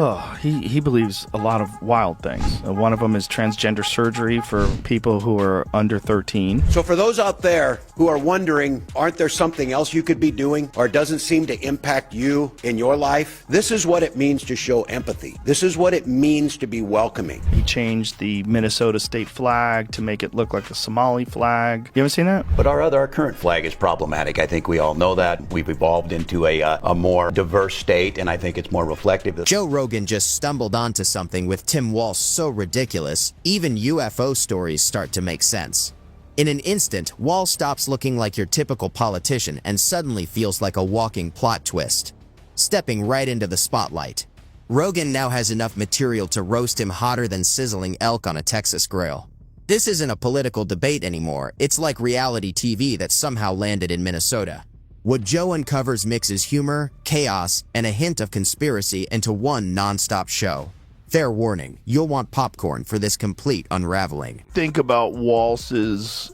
Oh, he believes a lot of wild things. One of them is transgender surgery for people who are under 13. So for those out there who are wondering, aren't there something else you could be doing or doesn't seem to impact you in your life? This is what it means to show empathy. This is what it means to be welcoming. He changed the Minnesota state flag to make it look like a Somali flag. You haven't seen that? But our current flag is problematic. I think we all know that. We've evolved into a more diverse state, and I think it's more reflective. Joe Rogan just stumbled onto something with Tim Walz so ridiculous, even UFO stories start to make sense. In an instant, Walz stops looking like your typical politician and suddenly feels like a walking plot twist, stepping right into the spotlight. Rogan now has enough material to roast him hotter than sizzling elk on a Texas grill. This isn't a political debate anymore, it's like reality TV that somehow landed in Minnesota. What Joe uncovers mixes humor, chaos, and a hint of conspiracy into one non-stop show. Fair warning, you'll want popcorn for this complete unraveling. Think about Walz's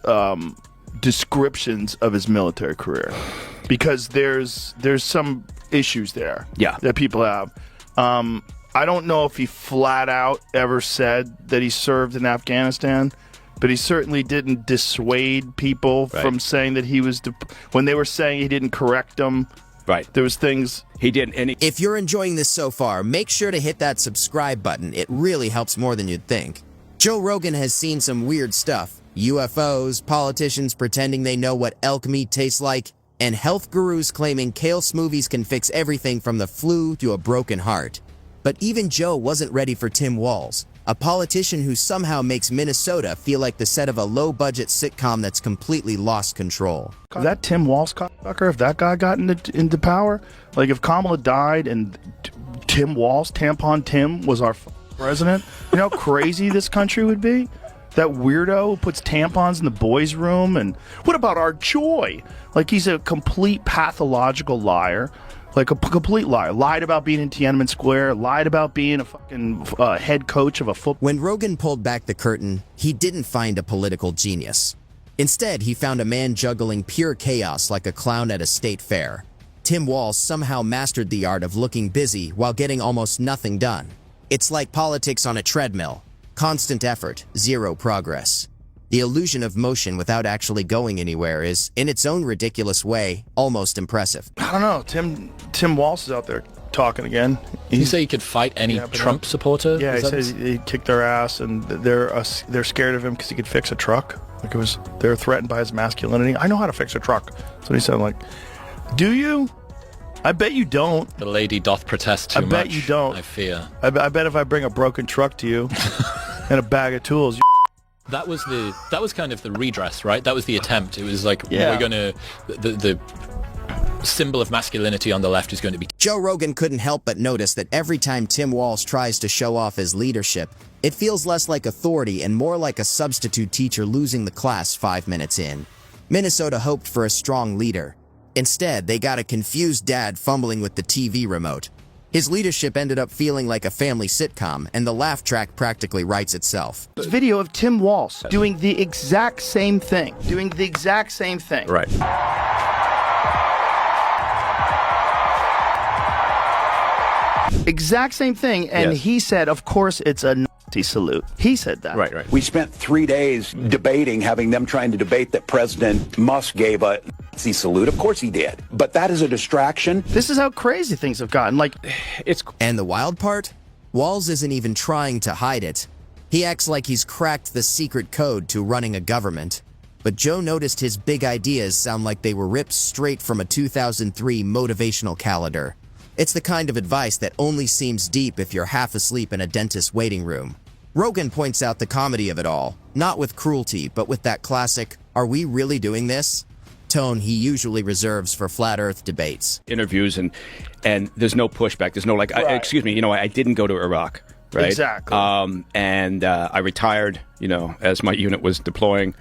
descriptions of his military career, because there's some issues there that people have. I don't know if he flat out ever said that he served in Afghanistan, but he certainly didn't dissuade people from saying that he was, when they were saying he didn't correct them. Right. There was things he didn't. And if you're enjoying this so far, make sure to hit that subscribe button. It really helps more than you'd think. Joe Rogan has seen some weird stuff. UFOs, politicians pretending they know what elk meat tastes like, and health gurus claiming kale smoothies can fix everything from the flu to a broken heart. But even Joe wasn't ready for Tim Walz, a politician who somehow makes Minnesota feel like the set of a low-budget sitcom that's completely lost control. That Tim Walz cocksucker, if that guy got into power, like if Kamala died and Tim Walz, Tampon Tim, was our president, you know how crazy this country would be? That weirdo who puts tampons in the boys' room, and what about our joy? Like he's a complete pathological liar. Like a complete liar. Lied about being in Tiananmen Square, lied about being a fucking head coach of a football. When Rogan pulled back the curtain, he didn't find a political genius. Instead, he found a man juggling pure chaos like a clown at a state fair. Tim Walz somehow mastered the art of looking busy while getting almost nothing done. It's like politics on a treadmill. Constant effort, zero progress. The illusion of motion without actually going anywhere is, in its own ridiculous way, almost impressive. I don't know. Tim Walz is out there talking again. Did you say you could fight any Trump supporter? Yeah, he says he kicked their ass, and they're scared of him because he could fix a truck. Like they're threatened by his masculinity. I know how to fix a truck. So he said, like, do you? I bet you don't. The lady doth protest too much. I bet you don't. I fear. I bet if I bring a broken truck to you and a bag of tools. That was kind of the redress, right? That was the attempt. It was like, we're gonna, the symbol of masculinity on the left is going to be. Joe Rogan couldn't help but notice that every time Tim Walz tries to show off his leadership, it feels less like authority and more like a substitute teacher losing the class 5 minutes in. Minnesota hoped for a strong leader. Instead, they got a confused dad fumbling with the TV remote. His leadership ended up feeling like a family sitcom, and the laugh track practically writes itself. This video of Tim Walz doing the exact same thing. Right. Exact same thing, and he said, of course, it's a Nazi salute. He said that. Right. We spent 3 days debating, having them trying to debate that President Musk gave a Nazi salute. Of course he did. But that is a distraction. This is how crazy things have gotten. Like, And the wild part? Walz isn't even trying to hide it. He acts like he's cracked the secret code to running a government. But Joe noticed his big ideas sound like they were ripped straight from a 2003 motivational calendar. It's the kind of advice that only seems deep if you're half asleep in a dentist's waiting room. Rogan points out the comedy of it all, not with cruelty, but with that classic, "Are we really doing this?" tone he usually reserves for flat earth debates. Interviews and there's no pushback. There's no like, excuse me, I didn't go to Iraq, right? Exactly. And I retired, as my unit was deploying.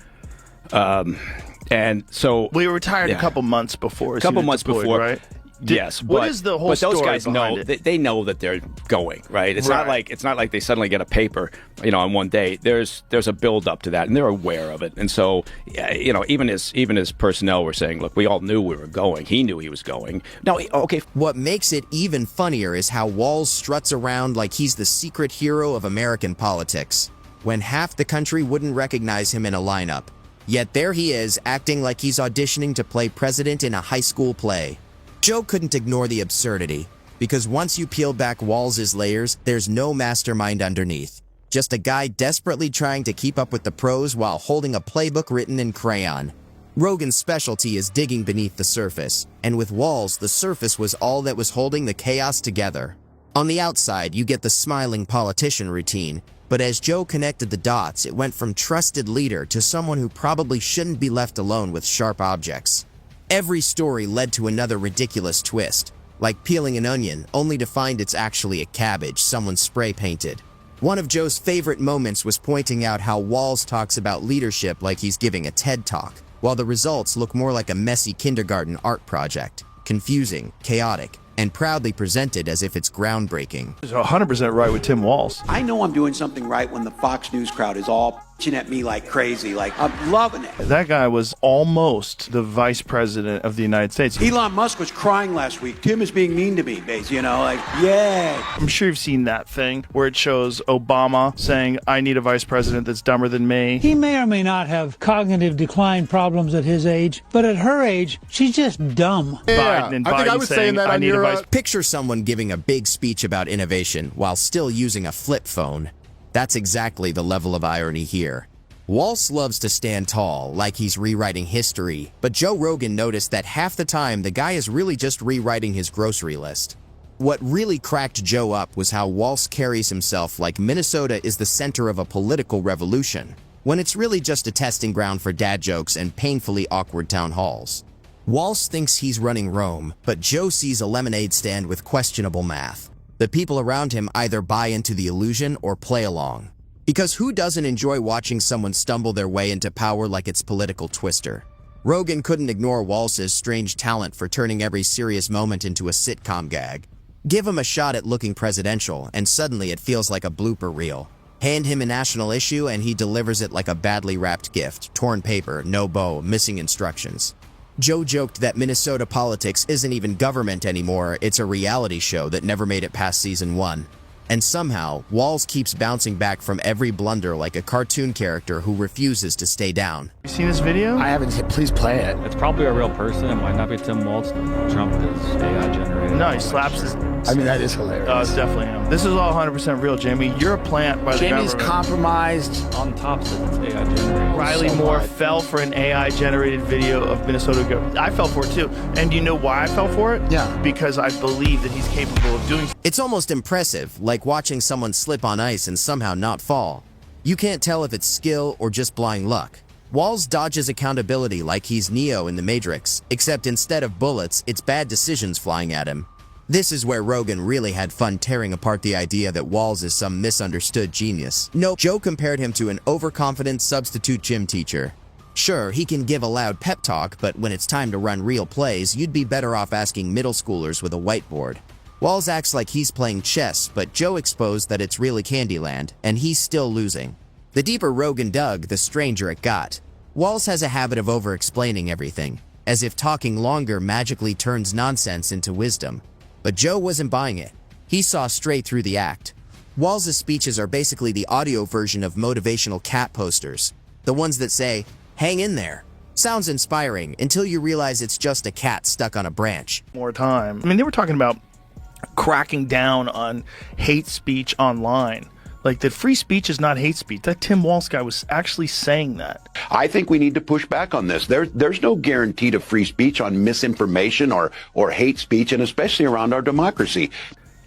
And so we were retired a couple months before. A couple months before, right? Yes, what is the whole but those story guys behind know it? they know that they're going right. It's not like they suddenly get a paper, on one day. There's a build up to that, and they're aware of it. And so, even his personnel were saying, "Look, we all knew we were going. He knew he was going." Now, okay. What makes it even funnier is how Walz struts around like he's the secret hero of American politics, when half the country wouldn't recognize him in a lineup. Yet there he is, acting like he's auditioning to play president in a high school play. Joe couldn't ignore the absurdity, because once you peel back Walz's layers, there's no mastermind underneath. Just a guy desperately trying to keep up with the pros while holding a playbook written in crayon. Rogan's specialty is digging beneath the surface, and with Walz, the surface was all that was holding the chaos together. On the outside, you get the smiling politician routine, but as Joe connected the dots, it went from trusted leader to someone who probably shouldn't be left alone with sharp objects. Every story led to another ridiculous twist, like peeling an onion only to find it's actually a cabbage someone spray painted. One of Joe's favorite moments was pointing out how Walz talks about leadership like he's giving a TED Talk, while the results look more like a messy kindergarten art project, confusing, chaotic, and proudly presented as if it's groundbreaking. 100% right with Tim Walz. I know I'm doing something right when the Fox News crowd is all pitching at me like crazy. Like, I'm loving it. That guy was almost the vice president of the United States. Elon Musk was crying last week. Tim is being mean to me, basically, yeah. I'm sure you've seen that thing where it shows Obama saying, I need a vice president that's dumber than me. He may or may not have cognitive decline problems at his age, but at her age, she's just dumb. Biden and I think I Biden was saying, saying that I on need your, a vice Picture someone giving a big speech about innovation while still using a flip phone. That's exactly the level of irony here. Walz loves to stand tall, like he's rewriting history, but Joe Rogan noticed that half the time the guy is really just rewriting his grocery list. What really cracked Joe up was how Walz carries himself like Minnesota is the center of a political revolution, when it's really just a testing ground for dad jokes and painfully awkward town halls. Walz thinks he's running Rome, but Joe sees a lemonade stand with questionable math. The people around him either buy into the illusion or play along. Because who doesn't enjoy watching someone stumble their way into power like it's political twister? Rogan couldn't ignore Walz's strange talent for turning every serious moment into a sitcom gag. Give him a shot at looking presidential, and suddenly it feels like a blooper reel. Hand him a national issue and he delivers it like a badly wrapped gift, torn paper, no bow, missing instructions. Joe joked that Minnesota politics isn't even government anymore, it's a reality show that never made it past season 1. And somehow, Walz keeps bouncing back from every blunder like a cartoon character who refuses to stay down. You seen this video? I haven't. Please play it. It's probably a real person. It might not be Tim Walz. Trump is AI generated. No, he slaps his... I mean, that is hilarious. Oh, it's definitely him. This is all 100% real, Jamie. You're a plant by the Jamie's government. compromised. On top says it's AI generated. Riley so Moore much. fell for an AI-generated video of Minnesota government. I fell for it too. And do you know why I fell for it? Yeah. Because I believe that he's capable of doing. It's almost impressive, like watching someone slip on ice and somehow not fall. You can't tell if it's skill or just blind luck. Walz dodges accountability like he's Neo in The Matrix, except instead of bullets, it's bad decisions flying at him. This is where Rogan really had fun tearing apart the idea that Walz is some misunderstood genius. Nope, Joe compared him to an overconfident substitute gym teacher. Sure, he can give a loud pep talk, but when it's time to run real plays, you'd be better off asking middle schoolers with a whiteboard. Walz acts like he's playing chess, but Joe exposed that it's really Candyland, and he's still losing. The deeper Rogan dug, the stranger it got. Walz has a habit of over-explaining everything, as if talking longer magically turns nonsense into wisdom. But Joe wasn't buying it. He saw straight through the act. Walz's speeches are basically the audio version of motivational cat posters. The ones that say, hang in there. Sounds inspiring until you realize it's just a cat stuck on a branch. More time. I mean, they were talking about cracking down on hate speech online. Like, that free speech is not hate speech. That Tim Walz guy was actually saying that. I think we need to push back on this. There's no guarantee to free speech on misinformation or hate speech, and especially around our democracy.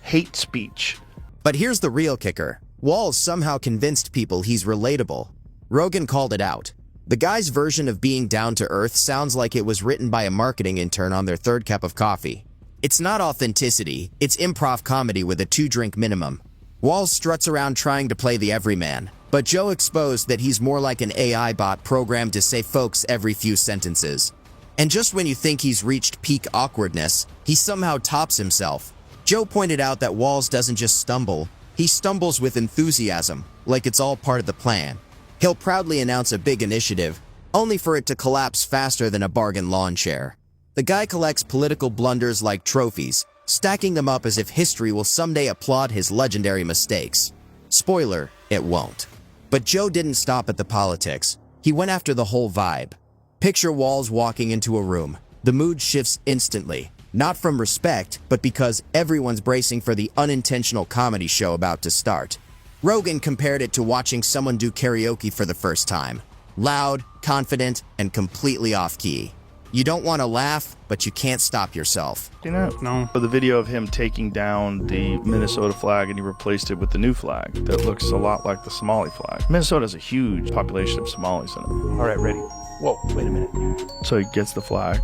Hate speech. But here's the real kicker. Walz somehow convinced people he's relatable. Rogan called it out. The guy's version of being down to earth sounds like it was written by a marketing intern on their third cup of coffee. It's not authenticity, it's improv comedy with a 2-drink minimum. Walz struts around trying to play the everyman, but Joe exposed that he's more like an AI bot programmed to say folks every few sentences. And just when you think he's reached peak awkwardness, he somehow tops himself. Joe pointed out that Walz doesn't just stumble, he stumbles with enthusiasm, like it's all part of the plan. He'll proudly announce a big initiative, only for it to collapse faster than a bargain lawn chair. The guy collects political blunders like trophies, stacking them up as if history will someday applaud his legendary mistakes. Spoiler, it won't. But Joe didn't stop at the politics. He went after the whole vibe. Picture Walz walking into a room. The mood shifts instantly. Not from respect, but because everyone's bracing for the unintentional comedy show about to start. Rogan compared it to watching someone do karaoke for the first time. Loud, confident, and completely off-key. You don't want to laugh, but you can't stop yourself. You know, no. For the video of him taking down the Minnesota flag and he replaced it with the new flag that looks a lot like the Somali flag. Minnesota has a huge population of Somalis in it. All right, ready? Whoa, wait a minute. So he gets the flag,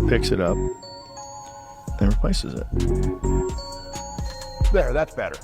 picks it up, then replaces it. There, that's better.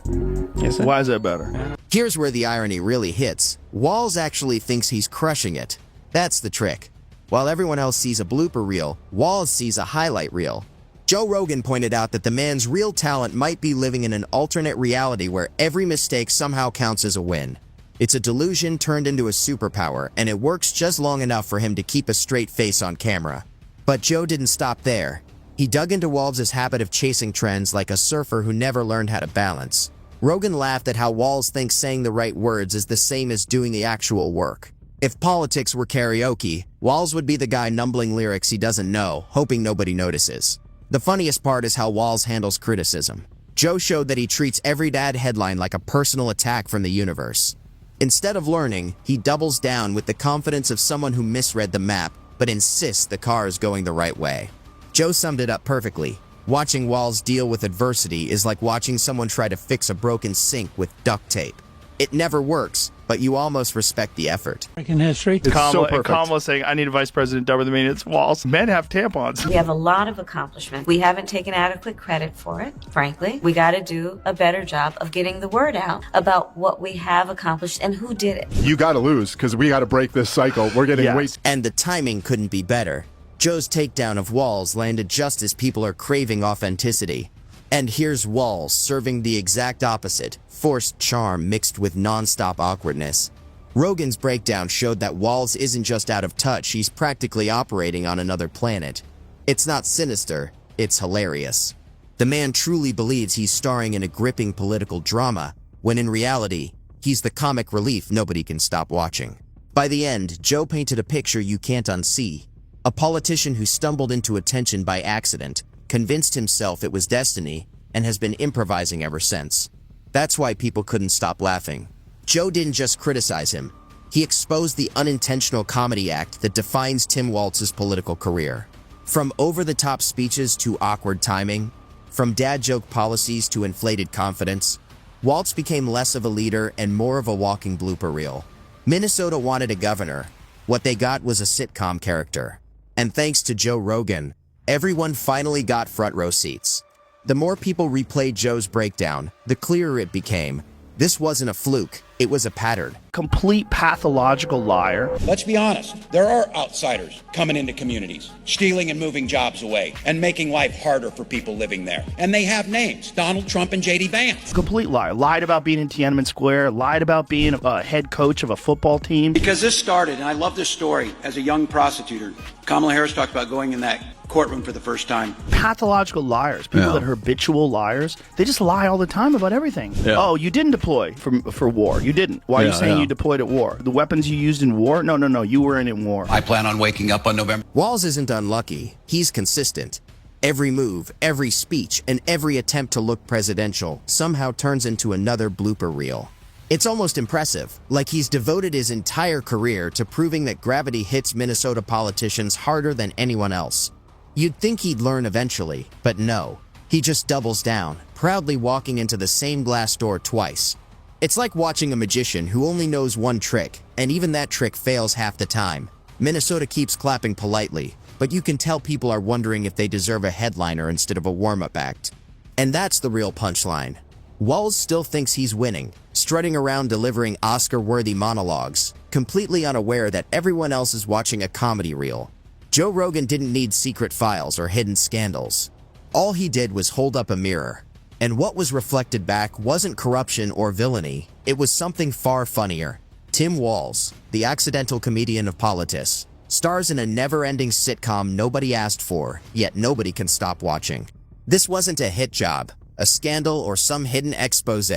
Why is that better? Here's where the irony really hits. Walz actually thinks he's crushing it. That's the trick. While everyone else sees a blooper reel, Walz sees a highlight reel. Joe Rogan pointed out that the man's real talent might be living in an alternate reality where every mistake somehow counts as a win. It's a delusion turned into a superpower, and it works just long enough for him to keep a straight face on camera. But Joe didn't stop there. He dug into Walz's habit of chasing trends like a surfer who never learned how to balance. Rogan laughed at how Walz thinks saying the right words is the same as doing the actual work. If politics were karaoke, Walz would be the guy numbling lyrics he doesn't know, hoping nobody notices. The funniest part is how Walz handles criticism. Joe showed that he treats every bad headline like a personal attack from the universe. Instead of learning, he doubles down with the confidence of someone who misread the map, but insists the car is going the right way. Joe summed it up perfectly. Watching Walz deal with adversity is like watching someone try to fix a broken sink with duct tape. It never works, but you almost respect the effort. American history. Kamala saying, I need a vice president dumber than me. It's Walz. Men have tampons. We have a lot of accomplishment. We haven't taken adequate credit for it, frankly. We got to do a better job of getting the word out about what we have accomplished and who did it. You got to lose because we got to break this cycle. We're getting way... And the timing couldn't be better. Joe's takedown of Walz landed just as people are craving authenticity. And here's Walz serving the exact opposite, forced charm mixed with non-stop awkwardness. Rogan's breakdown showed that Walz isn't just out of touch, he's practically operating on another planet. It's not sinister, it's hilarious. The man truly believes he's starring in a gripping political drama, when in reality, he's the comic relief nobody can stop watching. By the end, Joe painted a picture you can't unsee. A politician who stumbled into attention by accident, convinced himself it was destiny, and has been improvising ever since. That's why people couldn't stop laughing. Joe didn't just criticize him. He exposed the unintentional comedy act that defines Tim Walz's political career. From over-the-top speeches to awkward timing, from dad joke policies to inflated confidence, Walz became less of a leader and more of a walking blooper reel. Minnesota wanted a governor. What they got was a sitcom character. And thanks to Joe Rogan, everyone finally got front row seats. The more people replayed Joe's breakdown, the clearer it became. This wasn't a fluke, it was a pattern. Complete pathological liar. Let's be honest, there are outsiders coming into communities, stealing and moving jobs away, and making life harder for people living there. And they have names, Donald Trump and J.D. Vance. Complete liar. Lied about being in Tiananmen Square, lied about being a head coach of a football team. Because this started, and I love this story, as a young prosecutor. Kamala Harris talked about going in that courtroom for the first time. Pathological liars, people that are habitual liars, they just lie all the time about everything. Oh, you didn't deploy for war. You didn't. Why are you saying you deployed at war? The weapons you used in war? No, you were in war. I plan on waking up on November. Walz isn't unlucky. He's consistent. Every move, every speech, and every attempt to look presidential somehow turns into another blooper reel. It's almost impressive, like he's devoted his entire career to proving that gravity hits Minnesota politicians harder than anyone else. You'd think he'd learn eventually, but no. He just doubles down, proudly walking into the same glass door twice. It's like watching a magician who only knows one trick, and even that trick fails half the time. Minnesota keeps clapping politely, but you can tell people are wondering if they deserve a headliner instead of a warm-up act. And that's the real punchline. Walz still thinks he's winning, strutting around delivering Oscar-worthy monologues, completely unaware that everyone else is watching a comedy reel. Joe Rogan didn't need secret files or hidden scandals. All he did was hold up a mirror. And what was reflected back wasn't corruption or villainy. It was something far funnier. Tim Walz, the accidental comedian of politics, stars in a never-ending sitcom nobody asked for, yet nobody can stop watching. This wasn't a hit job, a scandal, or some hidden expose.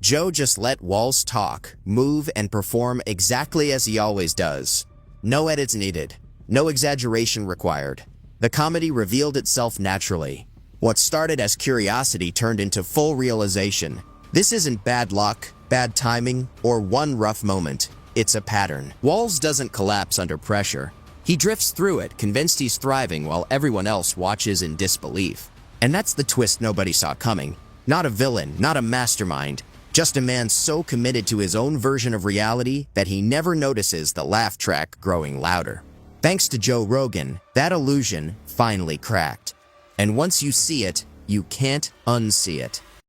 Joe just let Walz talk, move, and perform exactly as he always does. No edits needed. No exaggeration required. The comedy revealed itself naturally. What started as curiosity turned into full realization. This isn't bad luck, bad timing, or one rough moment. It's a pattern. Walz doesn't collapse under pressure. He drifts through it, convinced he's thriving while everyone else watches in disbelief. And that's the twist nobody saw coming. Not a villain, not a mastermind, just a man so committed to his own version of reality that he never notices the laugh track growing louder. Thanks to Joe Rogan, that illusion finally cracked. And once you see it, you can't unsee it.